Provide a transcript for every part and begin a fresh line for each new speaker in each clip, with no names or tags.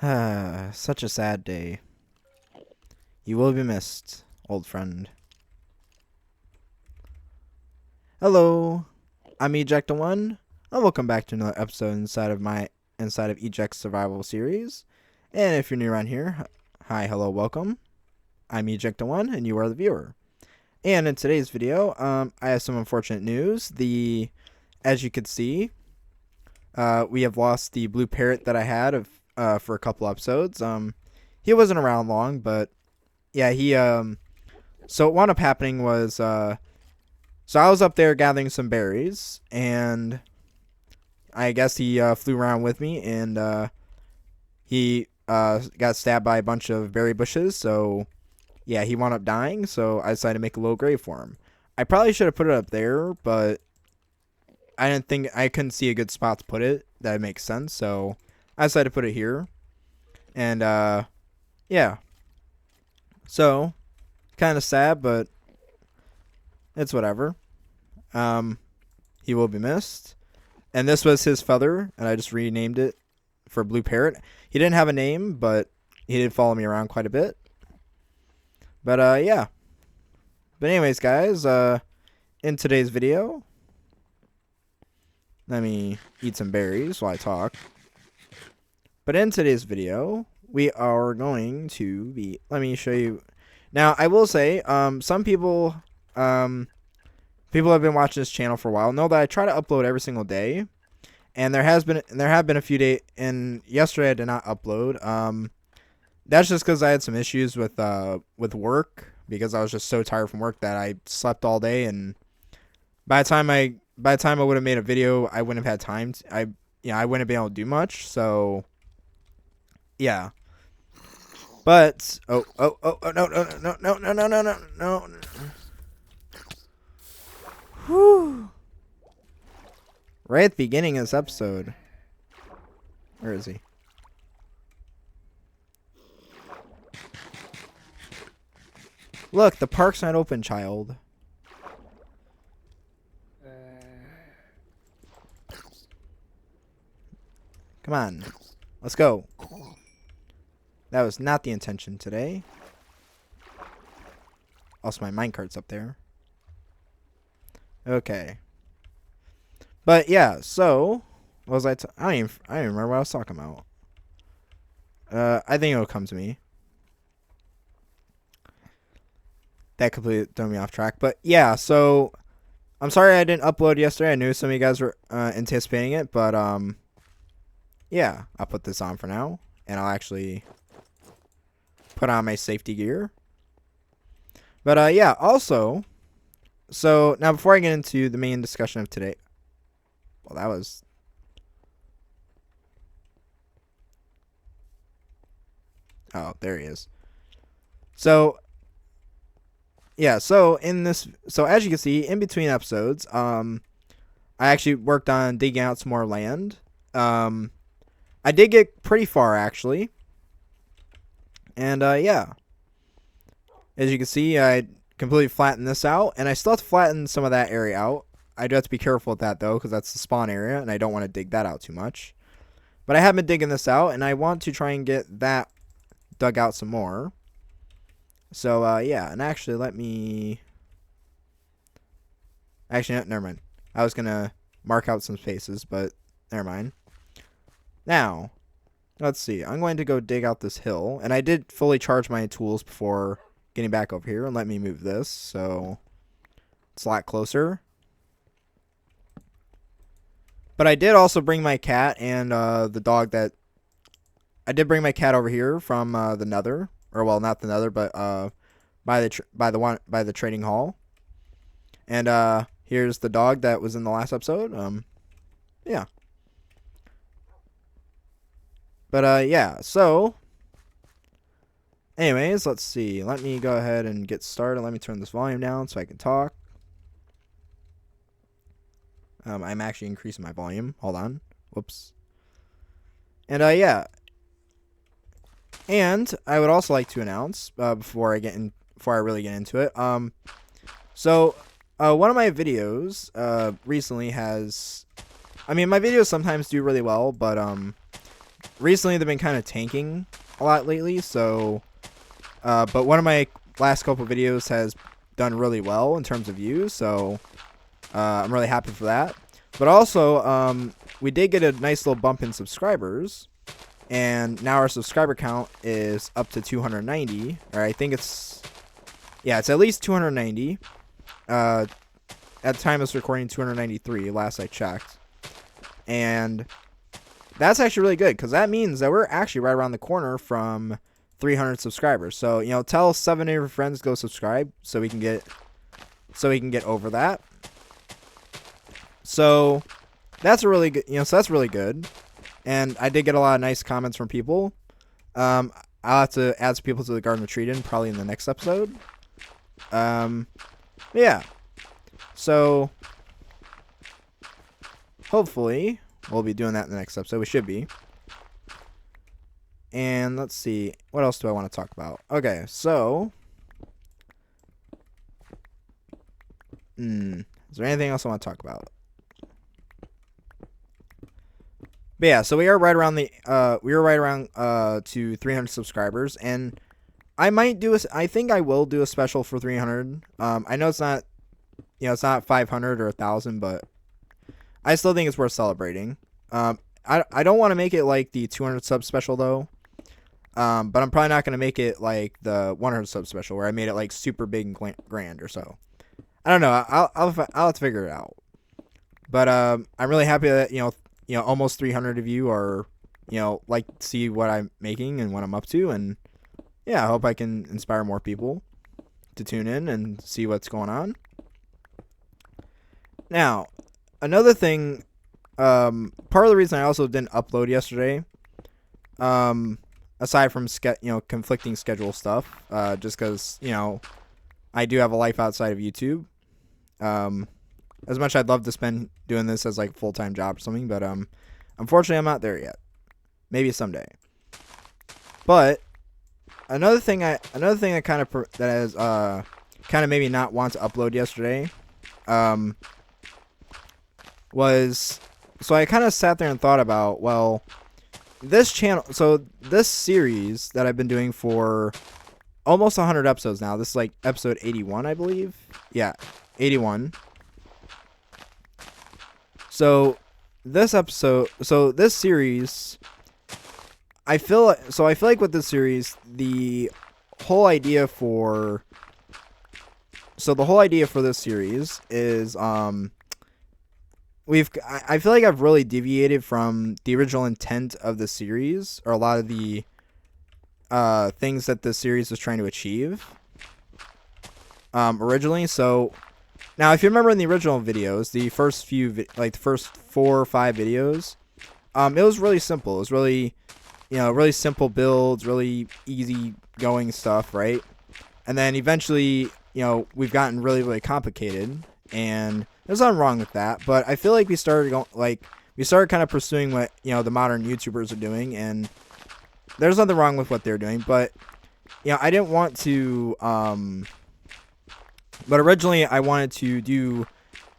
Such a sad day. You will be missed, old friend. Hello, I'm Eject1, and welcome back to another episode inside of Eject's survival series. And if you're new around here, hi, hello, welcome. I'm Eject1, and you are the viewer. And in today's video, I have some unfortunate news. As you can see, we have lost the blue parrot that I had for a couple episodes. He wasn't around long, but yeah, so what wound up happening was, so I was up there gathering some berries, and I guess he flew around with me, and he got stabbed by a bunch of berry bushes, so yeah, he wound up dying, so I decided to make a little grave for him. I probably should have put it up there, but I couldn't see a good spot to put it that makes sense, so I decided to put it here. And yeah. So kind of sad, but it's whatever. He will be missed. And this was his feather, and I just renamed it for Blue Parrot. He didn't have a name, but he did follow me around quite a bit. But yeah. But anyways, guys, in today's video, let me eat some berries while I talk. But in today's video, we are going to be, let me show you. Now, I will say, some people have been watching this channel for a while know that I try to upload every single day. And there have been a few days, and yesterday I did not upload. That's just because I had some issues with work, because I was just so tired from work that I slept all day, and by the time I would have made a video, I wouldn't have had time. I wouldn't have been able to do much. So yeah. But no, no. Whew. Right at the beginning of this episode. Where is he? Look, the park's not open, child. Come on. Let's go. That was not the intention today. Also, my minecart's up there. Okay. But yeah, so what was I don't even remember what I was talking about. I think it'll come to me. That completely threw me off track. But yeah, so I'm sorry I didn't upload yesterday. I knew some of you guys were anticipating it, but yeah, I'll put this on for now, and I'll actually put on my safety gear. But yeah, also, so now before I get into the main discussion of today, well, that was, oh, there he is. So yeah, so as you can see, in between episodes, I actually worked on digging out some more land. I did get pretty far, actually. And yeah, as you can see, I completely flattened this out, and I still have to flatten some of that area out. I do have to be careful with that, though, because that's the spawn area, and I don't want to dig that out too much. But I have been digging this out, and I want to try and get that dug out some more. So yeah, and actually, actually, never mind. I was gonna mark out some spaces, but never mind. Now, let's see. I'm going to go dig out this hill. And I did fully charge my tools before getting back over here. And let me move this so it's a lot closer. But I did also bring my cat and the dog that... I did bring my cat over here from the Nether. Or, well, not the Nether, but by the trading hall. And here's the dog that was in the last episode. Yeah. But yeah, so anyways, let's see. Let me go ahead and get started. Let me turn this volume down so I can talk. I'm actually increasing my volume. Hold on. Whoops. And yeah. And I would also like to announce before I really get into it. So one of my videos recently has, I mean, my videos sometimes do really well, but recently they've been kind of tanking a lot lately. So, but one of my last couple videos has done really well in terms of views. So, I'm really happy for that. But also, we did get a nice little bump in subscribers. And now our subscriber count is up to 290. Or I think it's at least 290. At the time of this recording, 293, last I checked. And that's actually really good, because that means that we're actually right around the corner from 300 subscribers. So, tell 7 of your friends to go subscribe so we can get over that. So, that's a really good, so that's really good. And I did get a lot of nice comments from people. I'll have to add some people to the Garden Retreat in probably in the next episode. Yeah. So, hopefully, we'll be doing that in the next episode. We should be. And let's see. What else do I want to talk about? Okay, so. Is there anything else I want to talk about? But yeah, so we are right around to 300 subscribers, and I think I will do a special for 300. I know it's not, it's not 500 or 1,000, but I still think it's worth celebrating. I don't want to make it like the 200 sub special though. But I'm probably not going to make it like the 100 sub special where I made it like super big and grand or so. I don't know. I'll have to figure it out. But I'm really happy that almost 300 of you are like to see what I'm making and what I'm up to, and yeah, I hope I can inspire more people to tune in and see what's going on. Now, another thing, part of the reason I also didn't upload yesterday, aside from conflicting schedule stuff, just because I do have a life outside of YouTube. As much as I'd love to spend doing this as like a full-time job or something, but unfortunately I'm not there yet. Maybe someday. But another thing that kind of made me not want to upload yesterday, was, so I kind of sat there and thought about, well, this series that I've been doing for almost 100 episodes now. This is like episode 81, I believe. Yeah, 81. So this series, I feel like with this series, the whole idea for this series is I feel like I've really deviated from the original intent of the series, or a lot of the things that the series was trying to achieve originally. So now, if you remember in the original videos, the first few, like the first 4 or 5 videos, it was really simple. It was really, really simple builds, really easy going stuff, right? And then eventually, we've gotten really, really complicated, and there's nothing wrong with that. But I feel like we started kind of pursuing what the modern YouTubers are doing, and there's nothing wrong with what they're doing. But I didn't want to. But originally, I wanted to do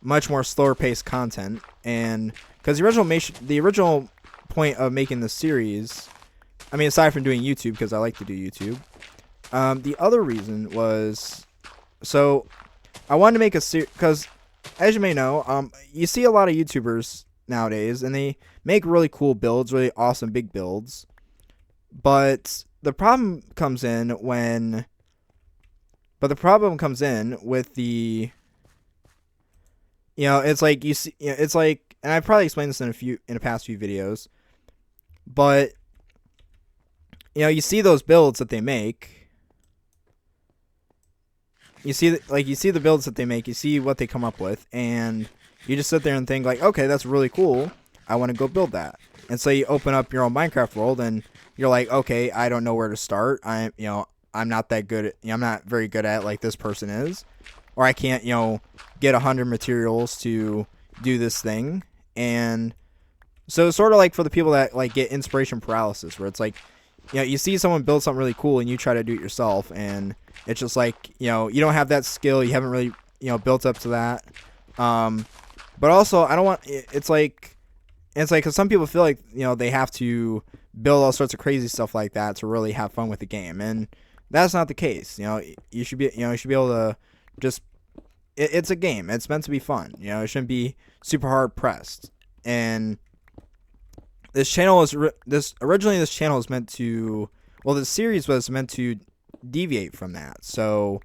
much more slower paced content, and because the original point of making this series, I mean, aside from doing YouTube, because I like to do YouTube, the other reason was, so I wanted to make a series, because as you may know, you see a lot of YouTubers nowadays, and they make really cool builds, really awesome big builds, but the problem comes in with the, it's like you see, it's like, and I've probably explained this in the past few videos, but you see those builds that they make. You see the builds that they make. You see what they come up with, and you just sit there and think like, okay, that's really cool. I want to go build that. And so you open up your own Minecraft world, and you're like, okay, I don't know where to start. I'm not that good at, I'm not very good at like this person is, or I can't, get 100 materials to do this thing. And so it's sort of like for the people that like get inspiration paralysis, where it's like, you see someone build something really cool and you try to do it yourself, and it's just like, you don't have that skill, you haven't really, built up to that. But also I don't want, it's like, cause some people feel like, they have to build all sorts of crazy stuff like that to really have fun with the game, and that's not the case. You should be able to just it's a game. It's meant to be fun. It shouldn't be super hard pressed. And this channel is originally this channel is meant to, well, the series was meant to deviate from that. So,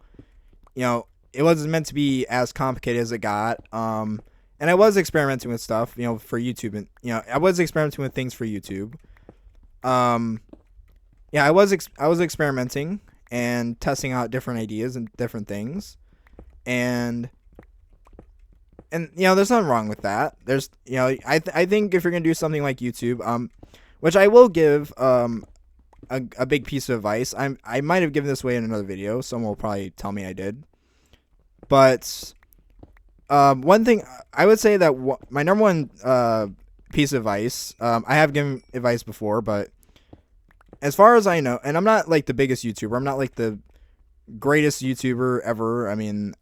it wasn't meant to be as complicated as it got. And I was experimenting with stuff, for YouTube, and I was experimenting with things for YouTube. Yeah, I was experimenting and testing out different ideas and different things. And there's nothing wrong with that. There's I think if you're gonna do something like YouTube, which I will give a big piece of advice. I might have given this away in another video. Someone will probably tell me I did. But one thing I would say that my number one piece of advice, I have given advice before, but as far as I know, and I'm not like the biggest YouTuber, I'm not like the greatest YouTuber ever. I mean,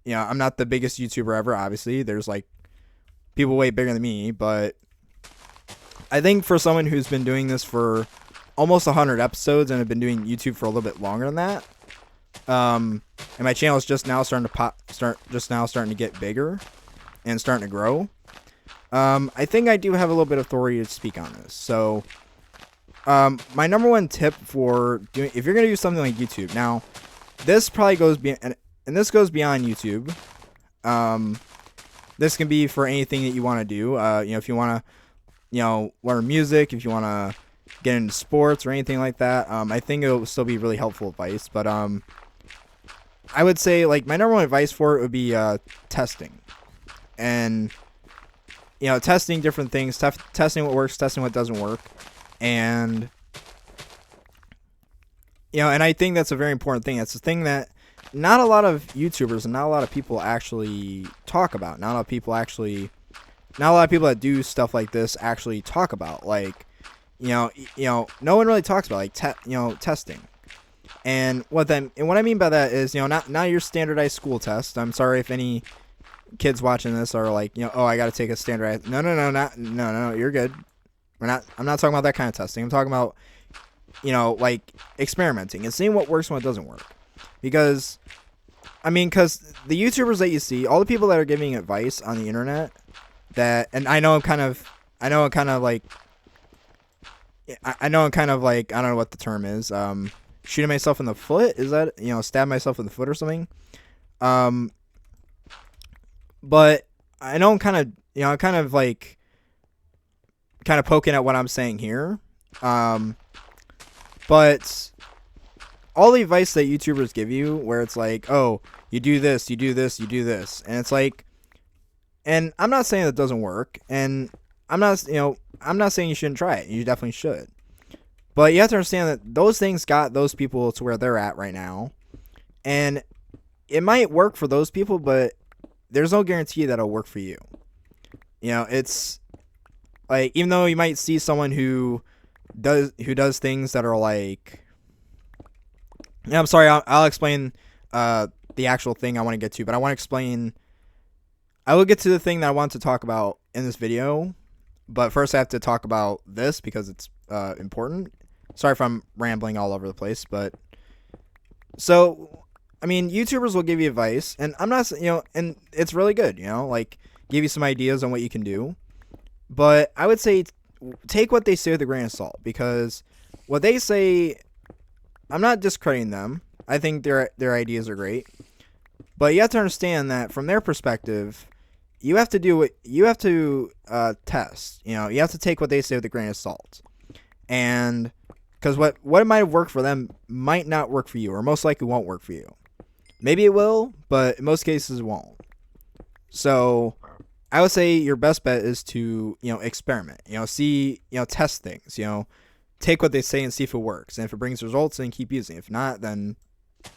I'm not the biggest YouTuber ever, obviously. There's like people way bigger than me, but I think for someone who's been doing this for almost 100 episodes and have been doing YouTube for a little bit longer than that, and my channel is just now starting to get bigger and starting to grow, I think I do have a little bit of authority to speak on this. So my number one tip for doing, if you're going to do something like YouTube, now this probably goes beyond, and this goes beyond YouTube. This can be for anything that you want to do. If you want to, learn music, if you want to get into sports or anything like that, I think it'll still be really helpful advice. But I would say, like, my number one advice for it would be testing, and testing different things, testing what works, testing what doesn't work, and and I think that's a very important thing. That's the thing that not a lot of YouTubers and not a lot of people actually talk about. Not a lot of people that do stuff like this actually talk about. Like, no one really talks about like testing. And what I mean by that is, not your standardized school test. I'm sorry if any kids watching this are like, oh, I got to take a standardized. No, you're good. I'm not talking about that kind of testing. I'm talking about, like experimenting and seeing what works and what doesn't work. Because the YouTubers that you see, all the people that are giving advice on the internet, and I know I'm kind of like, I don't know what the term is. Shooting myself in the foot, is that, stab myself in the foot or something? But I know I'm kind of poking at what I'm saying here. But all the advice that YouTubers give you, where it's like, oh, you do this, you do this, you do this, and it's like, and I'm not saying that doesn't work, and I'm not saying you shouldn't try it. You definitely should. But you have to understand that those things got those people to where they're at right now. And it might work for those people, but there's no guarantee that it'll work for you. It's like, even though you might see someone who does things that are like, I'm sorry, I'll explain the actual thing I want to get to, but I will get to the thing that I want to talk about in this video. But first I have to talk about this because it's important. Sorry if I'm rambling all over the place, but so, YouTubers will give you advice, and I'm not, and it's really good, like give you some ideas on what you can do. But I would say take what they say with a grain of salt, because what they say, I'm not discrediting them. I think their ideas are great, but you have to understand that from their perspective, you have to test. You have to take what they say with a grain of salt, and because what might have worked for them might not work for you, or most likely won't work for you. Maybe it will, but in most cases it won't. So I would say your best bet is to experiment. See, test things. Take what they say and see if it works, and if it brings results, then keep using it. If not, then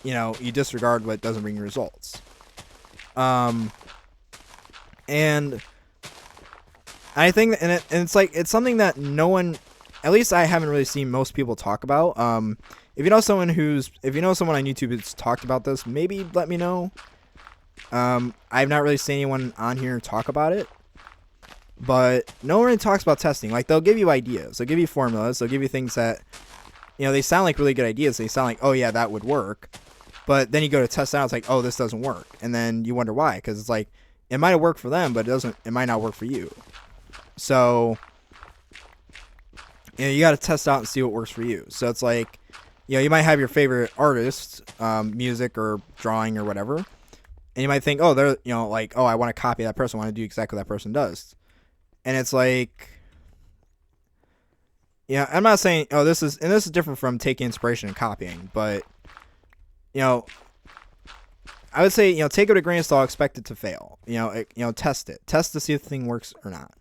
you disregard what doesn't bring results. And I think, and it's like, it's something that no one, at least I haven't really seen most people talk about. If you know someone on YouTube who's talked about this, maybe let me know. I've not really seen anyone on here talk about it, but no one really talks about testing. Like, they'll give you ideas, they'll give you formulas, they'll give you things that, you know, they sound like really good ideas. They sound like, oh yeah, that would work. But then you go to test it out, it's like, oh, this doesn't work. And then you wonder why, because it's like, it might have worked for them, but it might not work for you. So, you know, you got to test out and see what works for you. So it's like, you know, you might have your favorite artist, music or drawing or whatever, and you might think, oh, they're, you know, like, oh, I want to copy that person, I want to do exactly what that person does. And it's like, yeah, I'm not saying, oh, this is different from taking inspiration and copying, but, you know, I would say, you know, take it with a grain of salt, expect it to fail. You know, test it. Test to see if the thing works or not.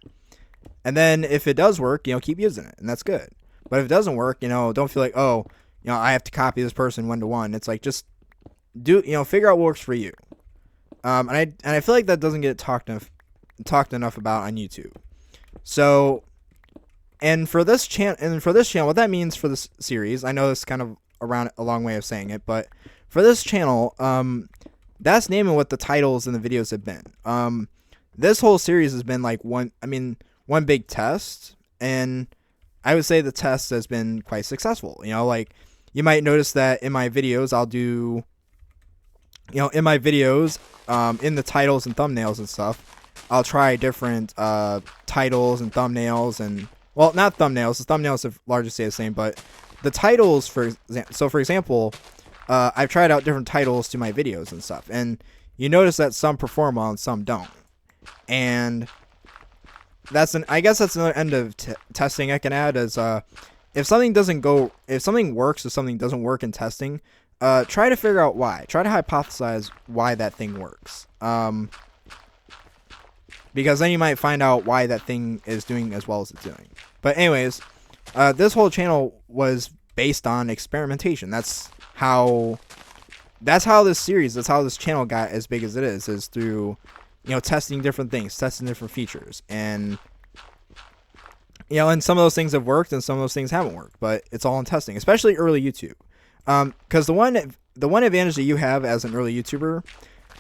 And then if it does work, you know, keep using it, and that's good. But if it doesn't work, you know, don't feel like, oh, you know, I have to copy this person 1-to-1. It's like, just figure out what works for you. And I feel like that doesn't get talked enough about on YouTube. So, and for this channel, what that means for this series, I know this is kind of a long way of saying it, but for this channel, that's naming what the titles and the videos have been. This whole series has been like one big test, and I would say the test has been quite successful. You know, like, you might notice that in my videos, I'll do, you know, in the titles and thumbnails and stuff, I'll try different titles and thumbnails, and, well, not thumbnails. The thumbnails have largely stayed the same, but the titles, for example, I've tried out different titles to my videos and stuff, and you notice that some perform well and some don't. And I guess that's another end of testing I can add is, if something works or something doesn't work in testing, try to figure out why. Try to hypothesize why that thing works. Because then you might find out why that thing is doing as well as it's doing. But anyways, this whole channel was based on experimentation. That's how this channel got as big as it is through, you know, testing different things, testing different features. And, you know, and some of those things have worked and some of those things haven't worked, but it's all in testing, especially early YouTube. Because the one advantage that you have as an early YouTuber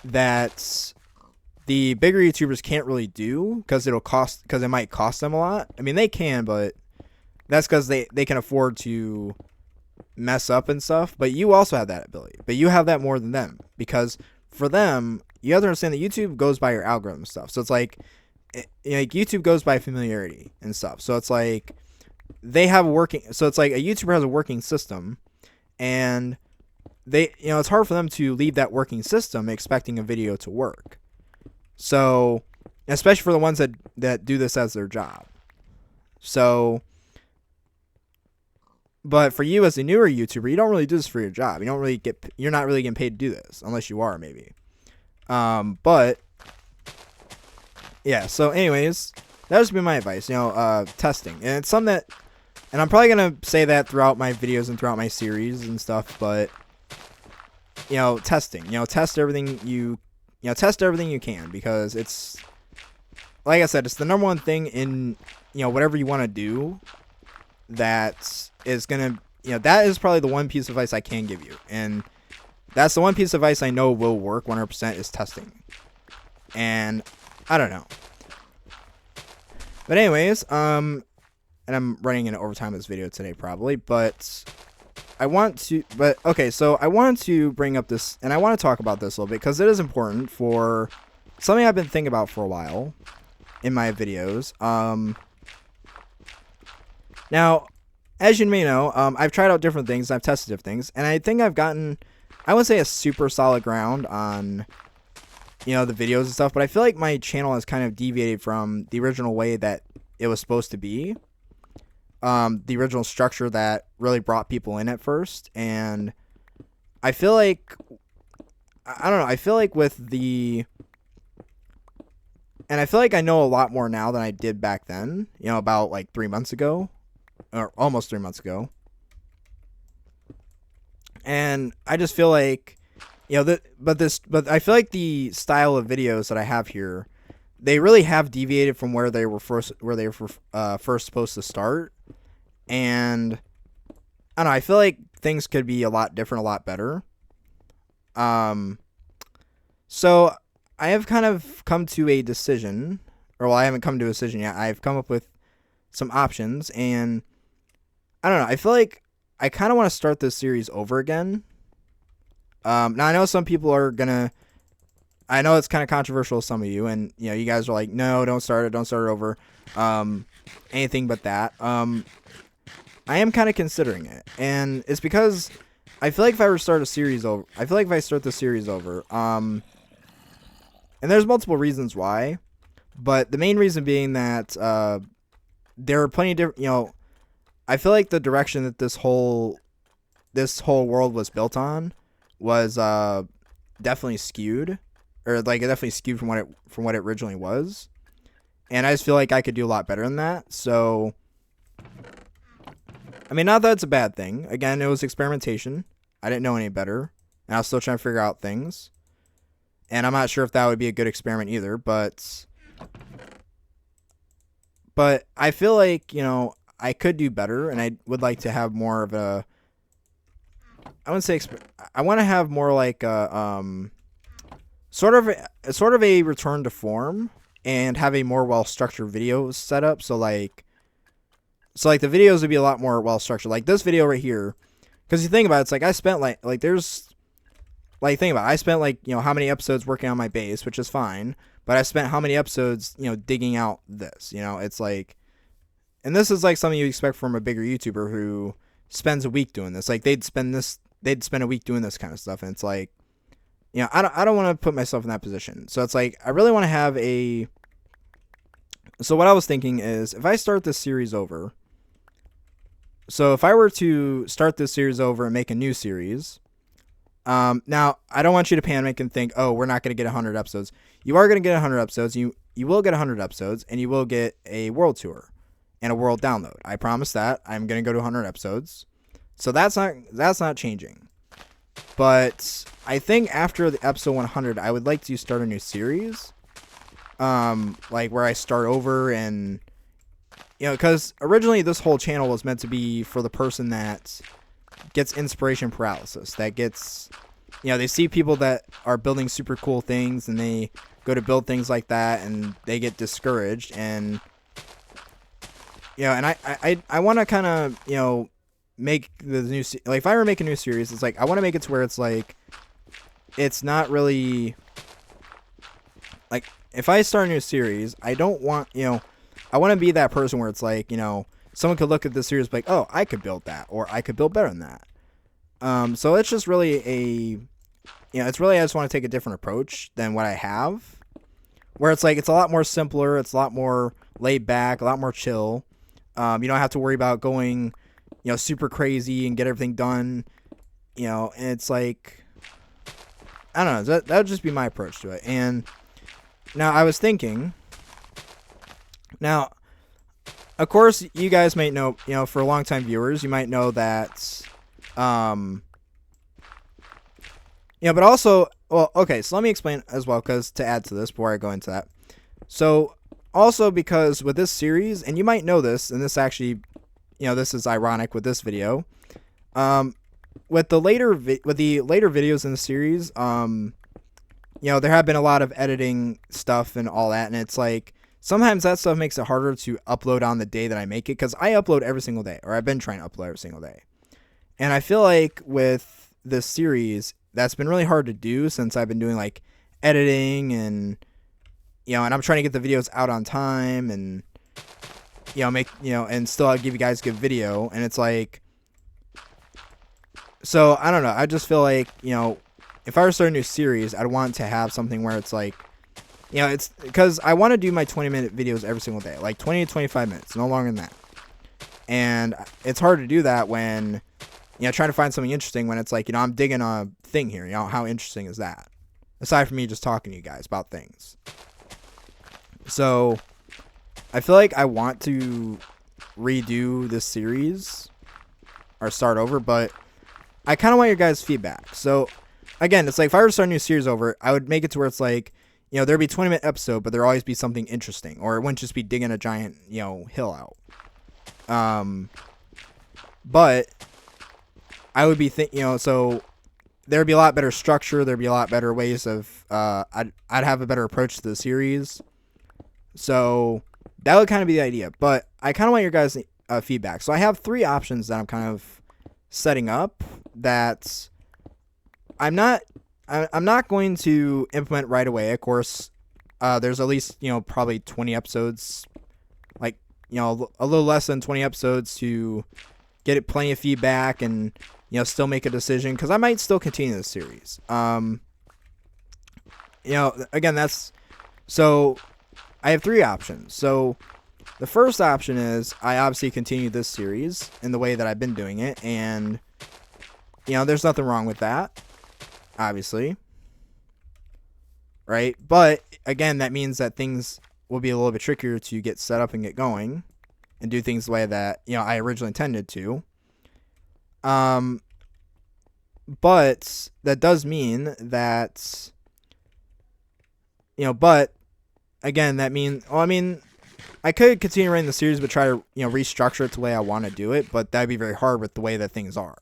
that the bigger YouTubers can't really do, because it might cost them a lot. I mean, they can, but that's because they can afford to mess up and stuff. But you also have that ability, but you have that more than them, because for them, you have to understand that YouTube goes by your algorithm stuff. So it's like YouTube goes by familiarity and stuff. So it's like it's like a YouTuber has a working system, and it's hard for them to leave that working system expecting a video to work. So, especially for the ones that do this as their job. So, but for you as a newer YouTuber, you don't really do this for your job. You're not really getting paid to do this, unless you are, maybe. But yeah, so anyways, that would be my advice, testing. And it's something that, and I'm probably going to say that throughout my videos and throughout my series and stuff, but, testing, test everything you can, because it's, like I said, it's the number one thing in, whatever you want to do that is going to, that is probably the one piece of advice I can give you. And that's the one piece of advice I know will work 100% is testing. And I don't know. But anyways, and I'm running into overtime in this video today probably, but I want to bring up this, and I want to talk about this a little bit because it is important for something I've been thinking about for a while in my videos. Now, as you may know, I've tried out different things, I've tested different things, and I think I've gotten, I wouldn't say a super solid ground on, the videos and stuff, but I feel like my channel has kind of deviated from the original way that it was supposed to be. The original structure that really brought people in at first, and I feel like, I don't know, I feel like I know a lot more now than I did back then, about like 3 months ago, or almost 3 months ago. And I just feel like, but I feel like the style of videos that I have here, they really have deviated from where they were first supposed to start. And I don't know, I feel like things could be a lot different, a lot better. So I have kind of come to a decision, or well, I haven't come to a decision yet. I've come up with some options, and I don't know. I feel like I kind of want to start this series over again. Now I know some people are gonna. I know it's kind of controversial to some of you, and you guys are like, no, don't start it over. Anything but that. I am kind of considering it, and it's because I feel like if I were to start a series over, I feel like if I start the series over, and there's multiple reasons why, but the main reason being that there are plenty of different. I feel like the direction that this whole world was built on was definitely skewed, or like it definitely skewed from what it originally was, and I just feel like I could do a lot better than that. So, I mean, not that it's a bad thing. Again, it was experimentation. I didn't know any better, and I was still trying to figure out things, and I'm not sure if that would be a good experiment either. But I feel like I could do better, and I would like to have more of a. I wouldn't say I want to have more like a sort of a return to form, and have a more well structured video setup. So like the videos would be a lot more well structured. Like this video right here, because you think about it, it's like I spent I spent how many episodes working on my base, which is fine, but I spent how many episodes digging out this. It's like, and this is like something you expect from a bigger YouTuber who spends a week doing this. Like they'd spend a week doing this kind of stuff, and it's like, I don't want to put myself in that position. So it's like I really want to have a. So what I was thinking is, if I start this series over. So if I were to start this series over and make a new series, now I don't want you to panic and think, oh, we're not going to get 100 episodes. You are going to get 100 episodes. You will get 100 episodes, and you will get a world tour and a world download. I promise that. I'm going to go to 100 episodes. So that's not changing. But I think after the episode 100, I would like to start a new series, like where I start over and. Because originally this whole channel was meant to be for the person that gets inspiration paralysis, that gets, they see people that are building super cool things and they go to build things like that and they get discouraged, and, and I want to kind of, make the new, like if I were to make a new series, it's like, I want to make it to where it's like, it's not really, like, if I start a new series, I don't want, I want to be that person where it's like, someone could look at this series and be like, oh, I could build that, or I could build better than that. So it's just really it's really, I just want to take a different approach than what I have, where it's like, it's a lot more simpler. It's a lot more laid back, a lot more chill. You don't have to worry about going, super crazy and get everything done, and it's like, I don't know, that would just be my approach to it. And now I was thinking, now, of course, you guys might know, for long-time viewers, you might know that, but also, well, okay, so let me explain as well, because to add to this before I go into that. So, also because with this series, and you might know this, and this actually, this is ironic with this video, with the later videos in the series, there have been a lot of editing stuff and all that, and it's like, sometimes that stuff makes it harder to upload on the day that I make it, because I upload every single day, or I've been trying to upload every single day. And I feel like with this series, that's been really hard to do, since I've been doing like editing and, and I'm trying to get the videos out on time and, and still give you guys a good video. And it's like, so I don't know. I just feel like, if I were to start a new series, I'd want to have something where it's like, it's because I want to do my 20-minute videos every single day, like 20 to 25 minutes, no longer than that. And it's hard to do that when, trying to find something interesting when it's like, I'm digging a thing here. How interesting is that? Aside from me just talking to you guys about things. So I feel like I want to redo this series or start over, but I kind of want your guys' feedback. So again, it's like if I were to start a new series over, I would make it to where it's like, there'd be a 20-minute episode, but there'd always be something interesting, or it wouldn't just be digging a giant, hill out. But I would be so there'd be a lot better structure. There'd be a lot better ways of, I'd have a better approach to the series. So that would kind of be the idea. But I kind of want your guys' feedback. So I have 3 options that I'm kind of setting up that I'm not going to implement right away. Of course, there's at least probably 20 episodes, like a little less than 20 episodes to get it plenty of feedback and still make a decision, because I might still continue this series. Again, that's so I have 3 options. So the first option is I obviously continue this series in the way that I've been doing it, and there's nothing wrong with that, obviously, right? But again, that means that things will be a little bit trickier to get set up and get going and do things the way that I originally intended to. But that does mean that but again, that means, well, I mean, I could continue running the series but try to restructure it the way I want to do it, but that'd be very hard with the way that things are.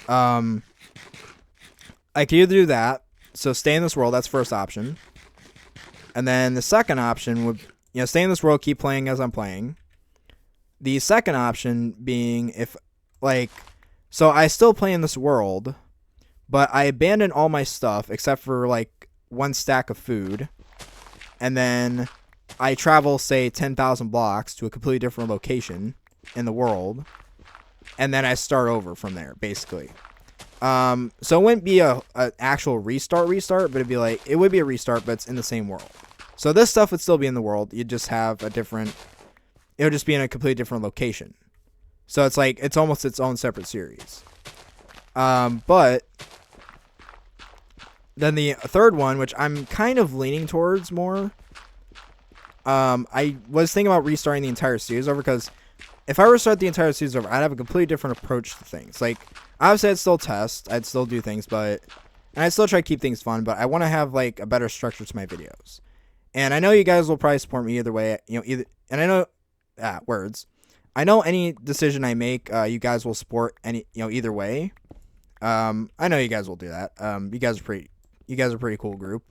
I could either do that, so stay in this world. That's first option. And then the second option would stay in this world, keep playing as I'm playing. The second option being so I still play in this world, but I abandon all my stuff except for 1 stack of food, and then I travel, say, 10,000 blocks to a completely different location in the world, and then I start over from there, basically. So it wouldn't be a actual restart, but it would be a restart, but it's in the same world. So this stuff would still be in the world. You'd just have it would just be in a completely different location. So it's almost its own separate series. But then the third one, which I'm kind of leaning towards more, I was thinking about restarting the entire series over, because if I restart the entire series over, I'd have a completely different approach to things. Obviously, I'd still test, I'd still do things, and I'd still try to keep things fun, but I want to have, a better structure to my videos. And I know you guys will probably support me either way, and I know, I know any decision I make, you guys will support either way. I know you guys will do that. You guys are a pretty cool group.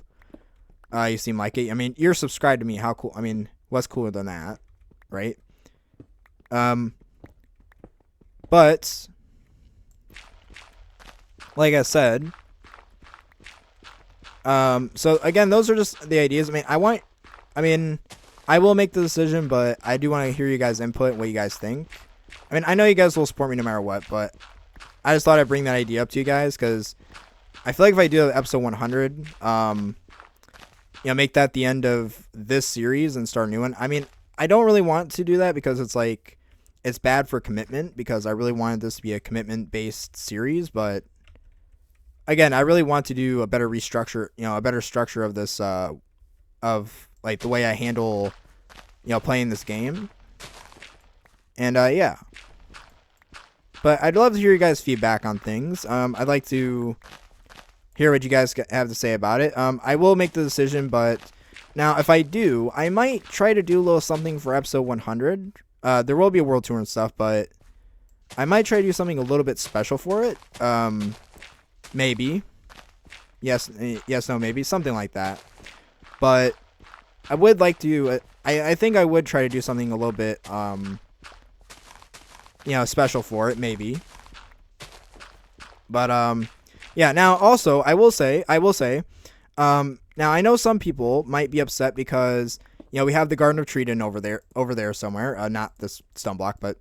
You seem like it. I mean, you're subscribed to me. How cool? I mean, what's cooler than that, right? But like I said, so again, those are just the ideas. I will make the decision, but I do want to hear you guys' input and what you guys think. I mean, I know you guys will support me no matter what, but I just thought I'd bring that idea up to you guys, because I feel like if I do episode 100, make that the end of this series and start a new one. I mean, I don't really want to do that, because it's bad for commitment, because I really wanted this to be a commitment-based series, but again, I really want to do a better structure of this, of the way I handle, playing this game. And, yeah. But I'd love to hear you guys' feedback on things. I'd like to hear what you guys have to say about it. I will make the decision, but now if I do, I might try to do a little something for episode 100. There will be a world tour and stuff, but I might try to do something a little bit special for it. Maybe. Yes, no, maybe. Something like that. But I would like to, I think I would try to do something a little bit, special for it, maybe. But, yeah, now also, I will say, now I know some people might be upset because, we have the Garden of Treden over there somewhere, not this stone block, but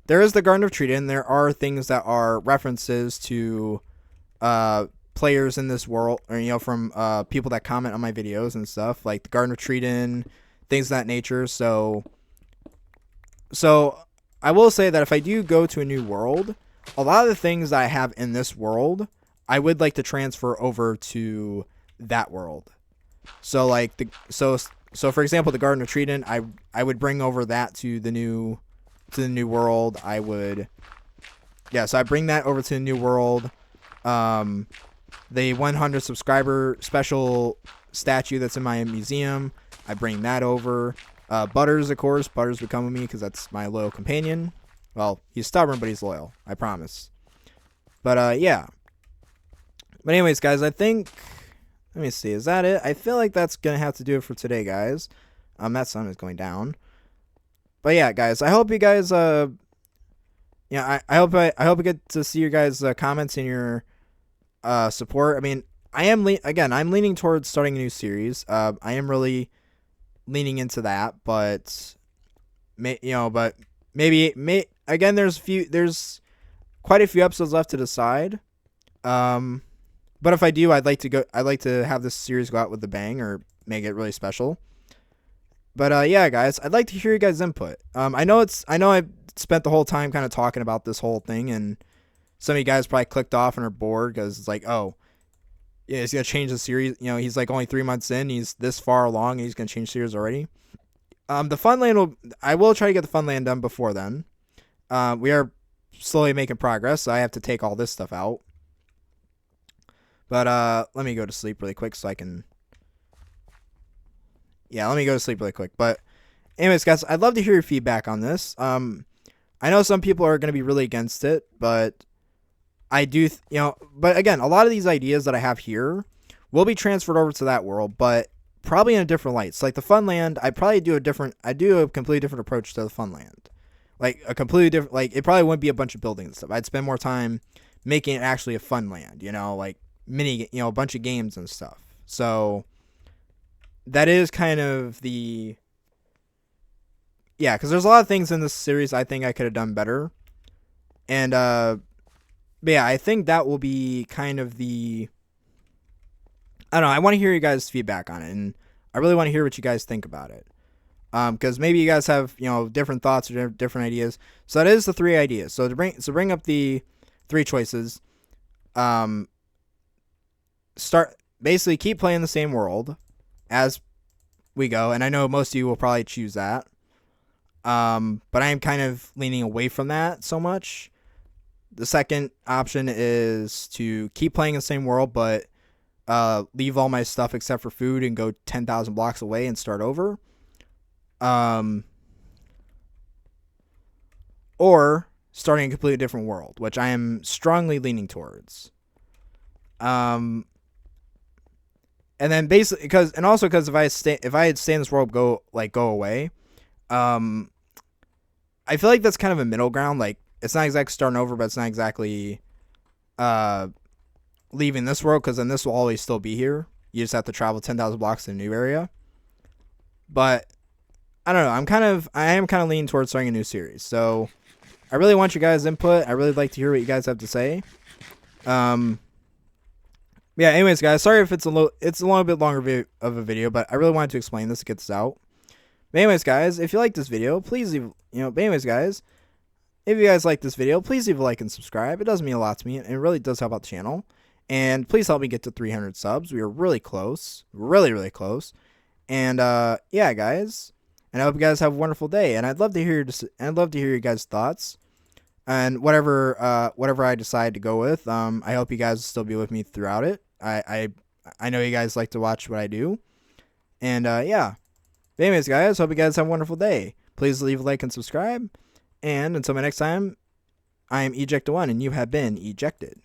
there is the Garden of Treden. There are things that are references to, players in this world, or, from, people that comment on my videos and stuff, like the Garden of Treden, things of that nature. So I will say that if I do go to a new world, a lot of the things that I have in this world, I would like to transfer over to that world. So so for example, the Garden of Treden, I would bring over that to the new world. So I bring that over to the new world. The 100 subscriber special statue that's in my museum, I bring that over. Butters, of course. Butters would come with me because that's my loyal companion. Well, he's stubborn, but he's loyal. I promise. But, yeah. But anyways, guys, I think... Let me see. Is that it? I feel like that's going to have to do it for today, guys. That sun is going down. But yeah, guys, I hope you guys I hope I hope I get to see your guys' comments and your support. I mean, I'm leaning towards starting a new series. I am really leaning into that, but but again, there's quite a few episodes left to decide. But if I do, I'd like to have this series go out with a bang or make it really special. But yeah, guys, I'd like to hear your guys' input. I know I spent the whole time kind of talking about this whole thing, and some of you guys probably clicked off and are bored because it's like, oh, yeah, he's gonna change the series. He's like only 3 months in, he's this far along, and he's gonna change series already. The Funland I will try to get the Funland done before then. We are slowly making progress, so I have to take all this stuff out. But let me go to sleep really quick so I can. Yeah, let me go to sleep really quick. But anyways, guys, I'd love to hear your feedback on this. I know some people are going to be really against it, but I do, but again, a lot of these ideas that I have here will be transferred over to that world, but probably in a different light. So like the Funland, I do a completely different approach to the Funland. Like a completely different, like it probably wouldn't be a bunch of buildings and stuff. I'd spend more time making it actually a fun land, like a bunch of games and stuff. So that is kind of the, yeah, because there's a lot of things in this series I think I could have done better. And, but yeah, I think that will be kind of the, I don't know, I want to hear you guys' feedback on it, and I really want to hear what you guys think about it. Because maybe you guys have, different thoughts or different ideas. So that is the 3 ideas. So to bring up the 3 choices, basically keep playing the same world as we go, and I know most of you will probably choose that. But I am kind of leaning away from that so much. The second option is to keep playing the same world, but leave all my stuff except for food and go 10,000 blocks away and start over. Or starting a completely different world, which I am strongly leaning towards. And then basically because if I had stay in this world go away, I feel like that's kind of a middle ground. Like it's not exactly starting over, but it's not exactly leaving this world, because then this will always still be here. You just have to travel 10,000 blocks to a new area. But I don't know. I am kind of leaning towards starting a new series. So I really want your guys' input. I really like to hear what you guys have to say. Yeah. Anyways, guys, sorry if it's a little bit longer of a video, but I really wanted to explain this to get this out. But anyways, guys, if you like this video, please leave. But anyways, guys, if you guys like this video, please leave a like and subscribe. It does mean a lot to me, and it really does help out the channel. And please help me get to 300 subs. We are really close. Really, really close. And yeah, guys. And I hope you guys have a wonderful day. And I'd love to hear your guys' thoughts. And whatever I decide to go with, I hope you guys will still be with me throughout it. I know you guys like to watch what I do. And yeah. But anyways, guys, hope you guys have a wonderful day. Please leave a like and subscribe. And until my next time, I am Eject1, and you have been ejected.